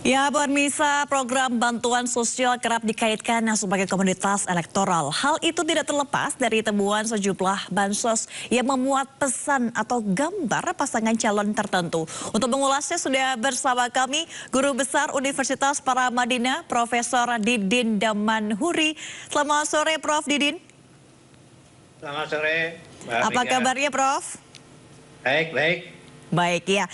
Ya, pemirsa, program bantuan sosial kerap dikaitkan sebagai komoditas elektoral. Hal itu tidak terlepas dari temuan sejumlah bansos yang memuat pesan atau gambar pasangan calon tertentu. Untuk mengulasnya sudah bersama kami Guru Besar Universitas Paramadina, Profesor Didin Damanhuri. Selamat sore, Prof. Didin. Selamat sore, Mbak Apa Mega. kabarnya, Prof? Baik, baik. Baik ya,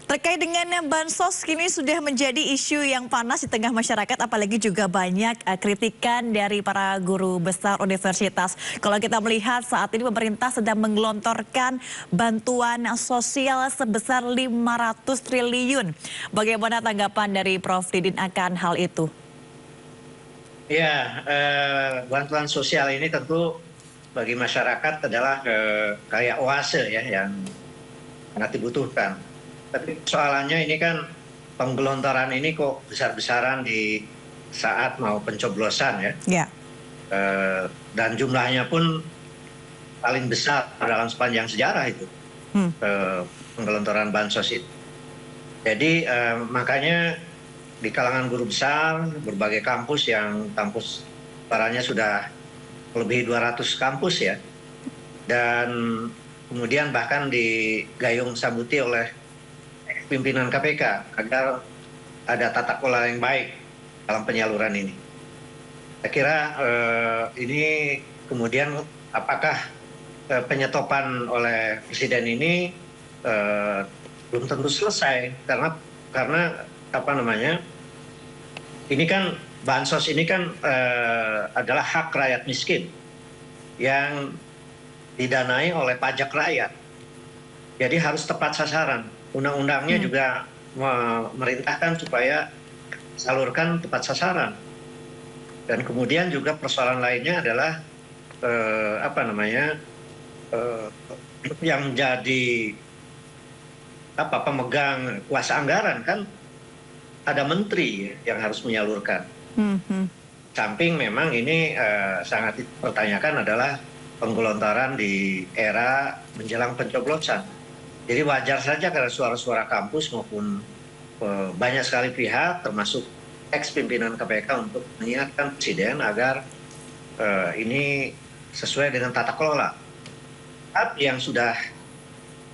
terkait dengan bansos kini sudah menjadi isu yang panas di tengah masyarakat, apalagi juga banyak kritikan dari para guru besar universitas. Kalau kita melihat saat ini pemerintah sedang menggelontorkan bantuan sosial sebesar 500 triliun. Bagaimana tanggapan dari Prof. Didin akan hal itu? Ya, bantuan sosial ini tentu bagi masyarakat adalah kayak oase ya yang sangat dibutuhkan. Tapi soalannya ini kan penggelontoran ini kok besar-besaran di saat mau pencoblosan ya. Ya. Dan jumlahnya pun paling besar dalam sepanjang sejarah itu. Penggelontoran bansos itu. Jadi makanya di kalangan guru besar berbagai kampus yang kampus barangnya sudah lebih 200 kampus ya. Dan kemudian bahkan digayung sambuti oleh pimpinan KPK agar ada tata kelola yang baik dalam penyaluran ini. Saya kira ini kemudian apakah penyetopan oleh Presiden ini belum tentu selesai karena apa namanya, ini kan bansos ini kan adalah hak rakyat miskin yang didanai oleh pajak rakyat. Jadi harus tepat sasaran. Undang-undangnya juga memerintahkan supaya salurkan tepat sasaran. Dan kemudian juga persoalan lainnya adalah apa namanya, yang menjadi pemegang kuasa anggaran kan ada menteri yang harus menyalurkan. Samping memang ini sangat dipertanyakan adalah penggelontoran di era menjelang pencoblosan. Jadi wajar saja karena suara-suara kampus maupun banyak sekali pihak termasuk ex pimpinan KPK untuk mengingatkan Presiden agar ini sesuai dengan tata kelola. Tapi yang sudah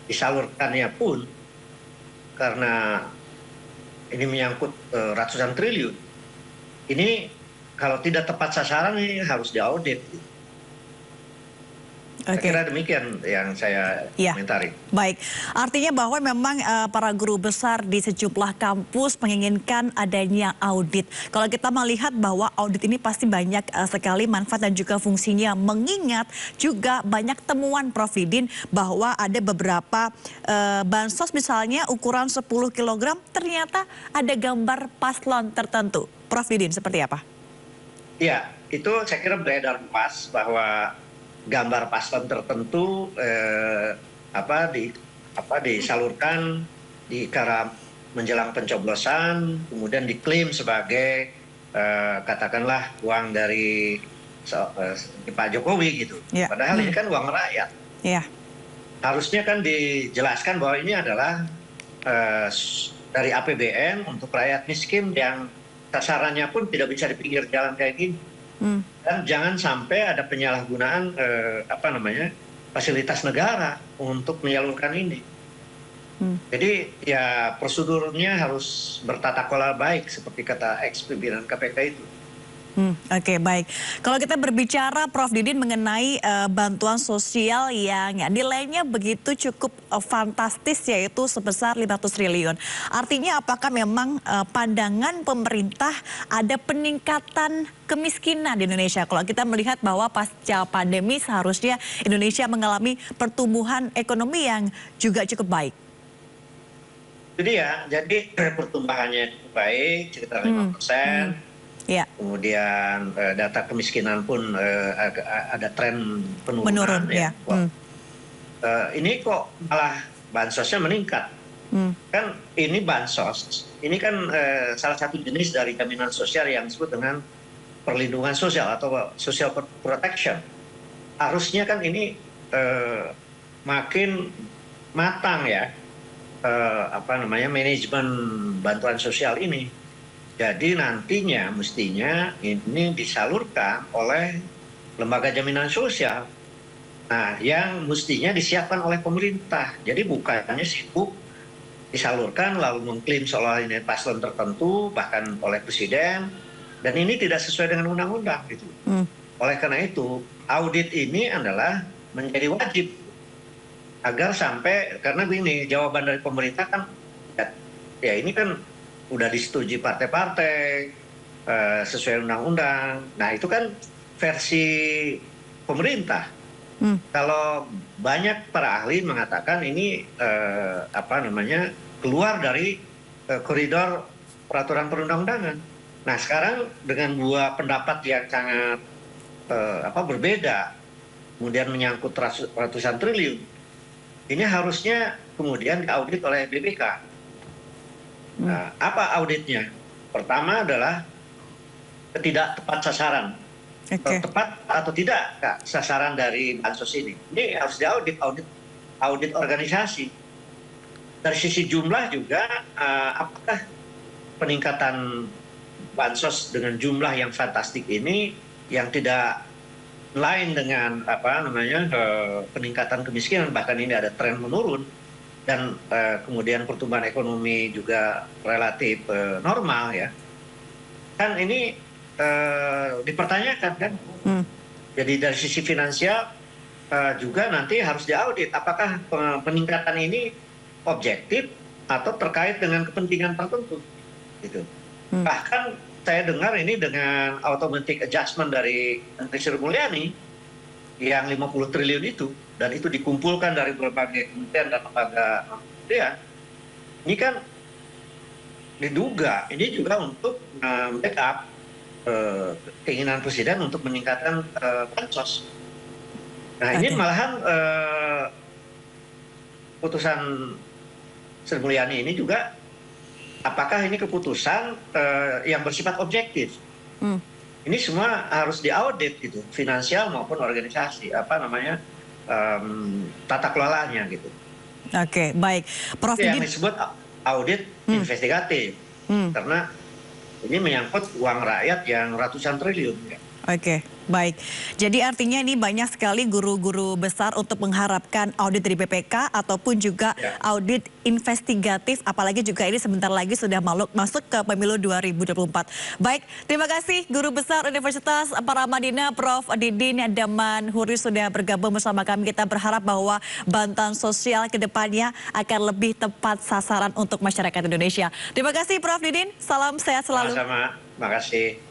disalurkannya pun karena ini menyangkut ratusan triliun, ini kalau tidak tepat sasaran ini harus diaudit. Saya kira demikian yang saya komentari. Baik, artinya bahwa memang para guru besar di sejumlah kampus menginginkan adanya audit. Kalau kita melihat bahwa audit ini pasti banyak sekali manfaat dan juga fungsinya. Mengingat juga banyak temuan Prof. Didin bahwa ada beberapa bansos misalnya ukuran 10 kg ternyata ada gambar paslon tertentu. Prof. Didin seperti apa? Ya, itu saya kira beredar luas bahwa gambar paslon tertentu disalurkan di kala menjelang pencoblosan, kemudian diklaim sebagai katakanlah uang dari Pak Jokowi gitu. Padahal ini kan uang rakyat. Harusnya kan dijelaskan bahwa ini adalah dari APBN untuk rakyat miskin yang sasarannya pun tidak bisa di pinggir jalan kayak gini. Dan jangan sampai ada penyalahgunaan fasilitas negara untuk menyalurkan ini. Jadi ya prosedurnya harus bertata kelola baik seperti kata ex pimpinan KPK itu. Oke, baik. Kalau kita berbicara Prof. Didin mengenai bantuan sosial yang nilainya begitu cukup fantastis yaitu sebesar 500 triliun. Artinya apakah memang pandangan pemerintah ada peningkatan kemiskinan di Indonesia? Kalau kita melihat bahwa pasca pandemi seharusnya Indonesia mengalami pertumbuhan ekonomi yang juga cukup baik. Jadi pertumbuhannya cukup baik, sekitar 5%. Kemudian data kemiskinan pun ada tren penurunan. Ini kok malah bansosnya meningkat. Kan ini bansos, ini kan salah satu jenis dari jaminan sosial yang disebut dengan perlindungan sosial atau social protection. Harusnya kan ini makin matang ya, manajemen bantuan sosial ini. Jadi nantinya mestinya ini disalurkan oleh lembaga jaminan sosial. Nah, yang mestinya disiapkan oleh pemerintah. Jadi bukannya sibuk disalurkan lalu mengklaim seolah ini paslon tertentu bahkan oleh presiden, dan ini tidak sesuai dengan undang-undang gitu. Oleh karena itu, audit ini adalah menjadi wajib agar sampai, karena begini, jawaban dari pemerintah kan ya ini kan udah disetujui partai-partai sesuai undang-undang. Nah, itu kan versi pemerintah. Kalau banyak para ahli mengatakan ini keluar dari koridor peraturan perundang-undangan. Nah, sekarang dengan dua pendapat yang sangat berbeda, kemudian menyangkut ratusan triliun, ini harusnya kemudian diaudit oleh BPK. Nah, apa auditnya? Pertama adalah tidak tepat sasaran. Tepat atau tidak sasaran dari bansos ini. Ini harus diaudit, audit organisasi. Dari sisi jumlah juga, apakah peningkatan bansos dengan jumlah yang fantastik ini yang tidak lain dengan peningkatan kemiskinan, bahkan ini ada tren menurun, dan kemudian pertumbuhan ekonomi juga relatif normal ya. Kan ini dipertanyakan kan. Jadi dari sisi finansial juga nanti harus diaudit apakah peningkatan ini objektif atau terkait dengan kepentingan tertentu gitu. Bahkan saya dengar ini dengan automatic adjustment dari Menteri Sri Mulyani yang 50 triliun itu, dan itu dikumpulkan dari berbagai kementerian dan lembaga kementerian. Ini kan diduga ini juga untuk backup keinginan presiden untuk meningkatkan bansos. Nah, ini malahan putusan Sri Mulyani ini juga, apakah ini keputusan yang bersifat objektif? Ini semua harus diaudit gitu, finansial maupun organisasi, tata kelolanya gitu. Oke, baik. Prof Didin, yang disebut audit investigatif, karena ini menyangkut uang rakyat yang ratusan triliun. Ya. Oke, baik. Jadi artinya ini banyak sekali guru-guru besar untuk mengharapkan audit dari BPK ataupun juga audit investigatif, apalagi juga ini sebentar lagi sudah masuk ke pemilu 2024. Baik, terima kasih Guru Besar Universitas Paramadina Prof Didin Daman Huri sudah bergabung bersama kami. Kita berharap bahwa bantuan sosial ke depannya akan lebih tepat sasaran untuk masyarakat Indonesia. Terima kasih Prof Didin, salam sehat selalu. Sama-sama, terima kasih.